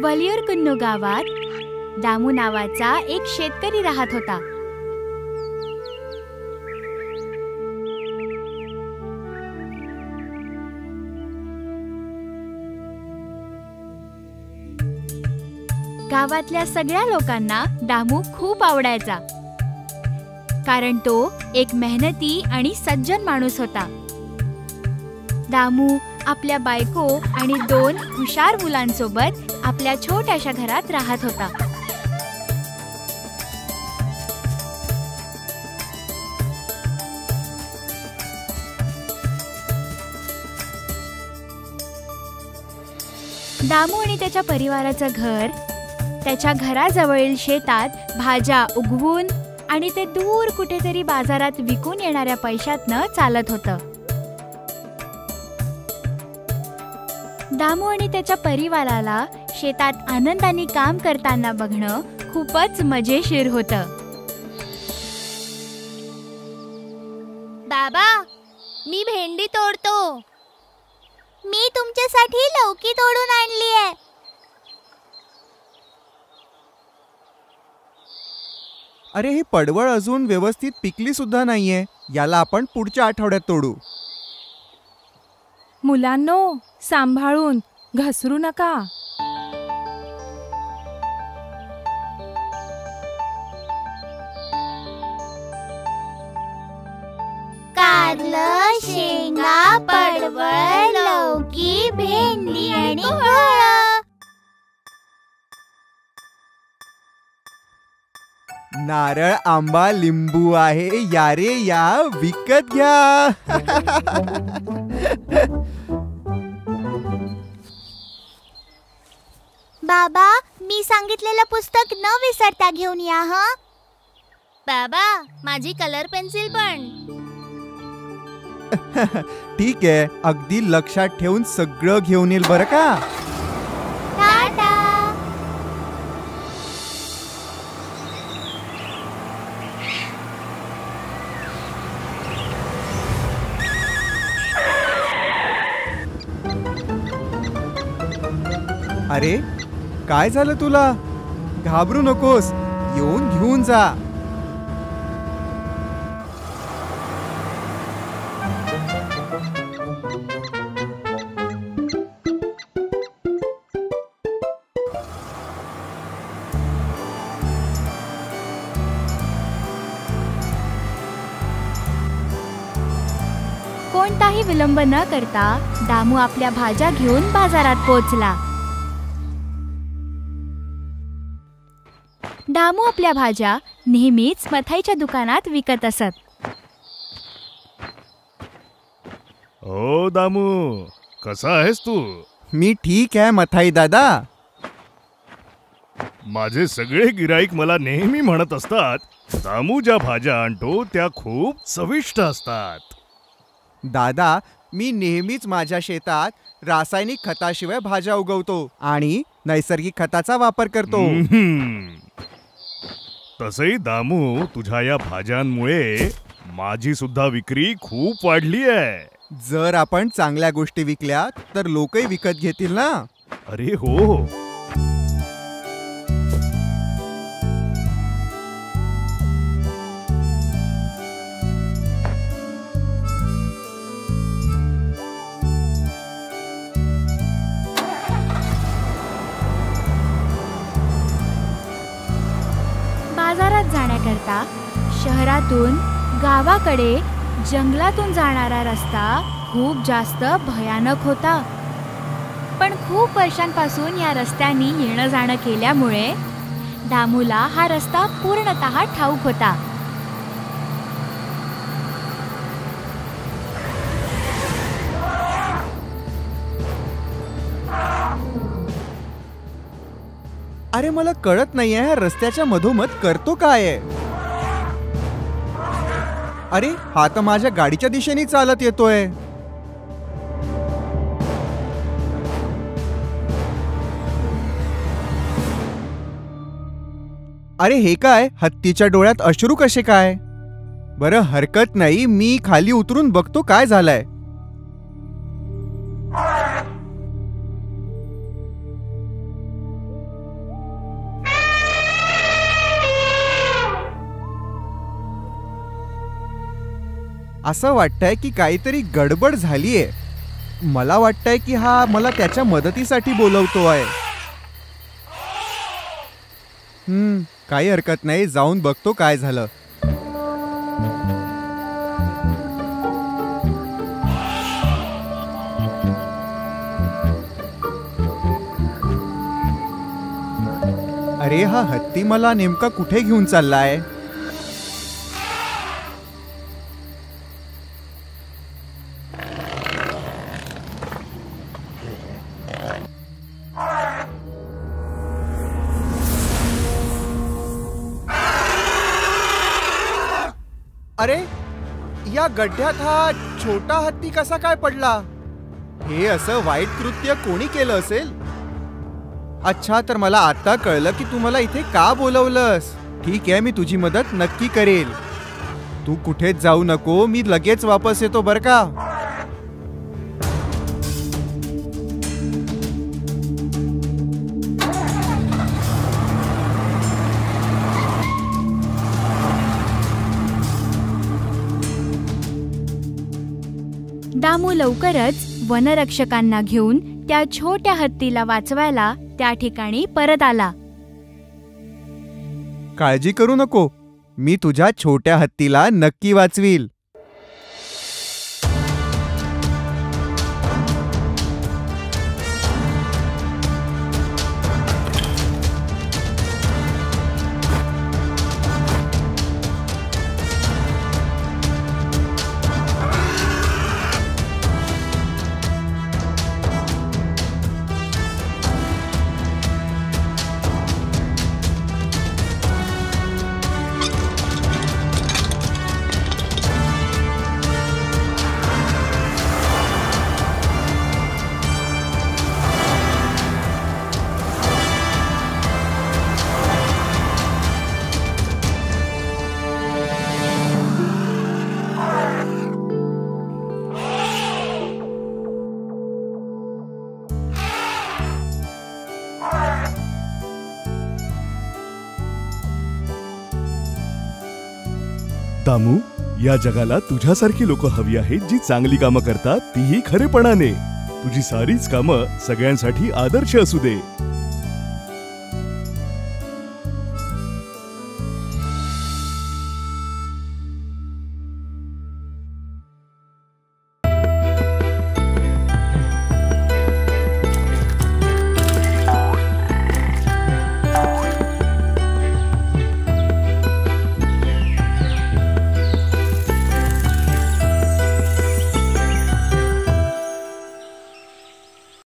वलियर कुन्नू गावात दामू नावाचा एक शेतकरी राहत होता. गावातल्या सगळ्या लोकांना दामू खूप आवडायचा, कारण तो एक मेहनती आणि सज्जन माणूस होता. दामू आपल्या बायको आणि 2 हुशार मुलांसोबत आपल्या छोट्याशा घरात राहत होता. दामू आणि त्याच्या परिवाराचं घर त्याच्या घराजवळील शेतात भाज्या उगवून आणि ते दूर कुठेतरी बाजारात विकून येणाऱ्या पैशातनं चालत होतं. दामू आणि त्याच्या परिवाराला शेतात आनंदाने काम करताना बघणं खूपच मजेशीर होतं. बाबा, मी भेंडी तोडतो. मी तुमच्यासाठी लौकी तोडून आणली आहे. अरे, ही पडवळ अजून व्यवस्थित पिकली सुद्धा नाहीये. याला आपण पुढच्या आठवड्यात तोडू. मुलांनो, सांभाळून, घसरू नका. कारलं, शेंगा, पडवळ, लौकी, भेंडी आणि फळं. नारळ, आंबा, लिंबू आहे. या रे या, विकत घ्या. बाबा, मी सांगितलेलं पुस्तक न विसरता घेऊन या. हं बाबा, माझी कलर पेन्सिल पण. ठीक आहे, अगदी लक्षात ठेवून सगळं घेऊन येईल बरं का. टाटा. अरे, काय झालं तुला? घाबरू नकोस, येऊन घेऊन जा. कोणताही विलंब न करता दामू आपल्या भाज्या घेऊन बाजारात पोहोचला. दामू आपल्या भाज्या नेहमीच मथाईच्या दुकानात विकत असत. ओ दामू, कसा आहेस तू? मी ठीक आहे मथाई दादा. माझे सगळे गिराईक मला नेहमी म्हणत असतात, दामू ज्या भाज्या आणतो त्या खूप चविष्ट असतात. दादा, मी नेहमीच माझ्या शेतात रासायनिक खताशिवाय भाज्या उगवतो आणि नैसर्गिक खताचा वापर करतो. तसंही दामू, तुझ्या या भाज्यांमुळे माझी सुद्धा विक्री खूप वाढली आहे. जर आपण चांगल्या गोष्टी विकल्या तर लोकही विकत घेतील ना. अरे हो. बाजारात जाण्याकरता शहरातून गावाकडे जंगलातून जाणारा रस्ता खूप जास्त भयानक होता. पण खूप वर्षांपासून या रस्त्याने येणं जाणं केल्यामुळे दामूला हा रस्ता पूर्णतः ठाऊक होता. अरे, मला कळत नाहीये ह्या रस्त्याच्या मधोमध करतो काय आहे. अरे, हा तर माझ्या गाडीच्या दिशेने चालत येतोय. अरे, हे काय? हत्तीच्या डोळ्यात अश्रू कसे काय? बरं, हरकत नाही, मी खाली उतरून बघतो काय झालंय. असं वाटतंय की काहीतरी गडबड झालीये. मला वाटतंय की हा मला त्याच्या मदतीसाठी बोलवतोय. काही हरकत नाही, जाऊन बघतो काय झालं. अरे हा हत्ती मला नेमका कुठे घेऊन चाललाय? अरे या गड्ड्यात हा छोटा हत्ती कसा काय पडला? हे असं वाईट कृत्य कोणी केलं असेल? अच्छा, तर मला आता कळलं की तू मला इथे का बोलवलंस. ठीक आहे, मी तुझी मदत नक्की करेल. तू कुठेच जाऊ नको, मी लगेच वापस येतो बरं का. दामू लवकरच वनरक्षकांना घेऊन त्या छोट्या हत्तीला वाचवायला त्या ठिकाणी परत आला. काळजी करू नको, मी तुझ्या छोट्या हत्तीला नक्की वाचवील. दामू, या जगाला तुझ्यासारखी लोक हवी आहेत जी चांगली कामं करतात, तीही खरेपणाने. तुझी सारीच कामं सगळ्यांसाठी आदर्श असू दे.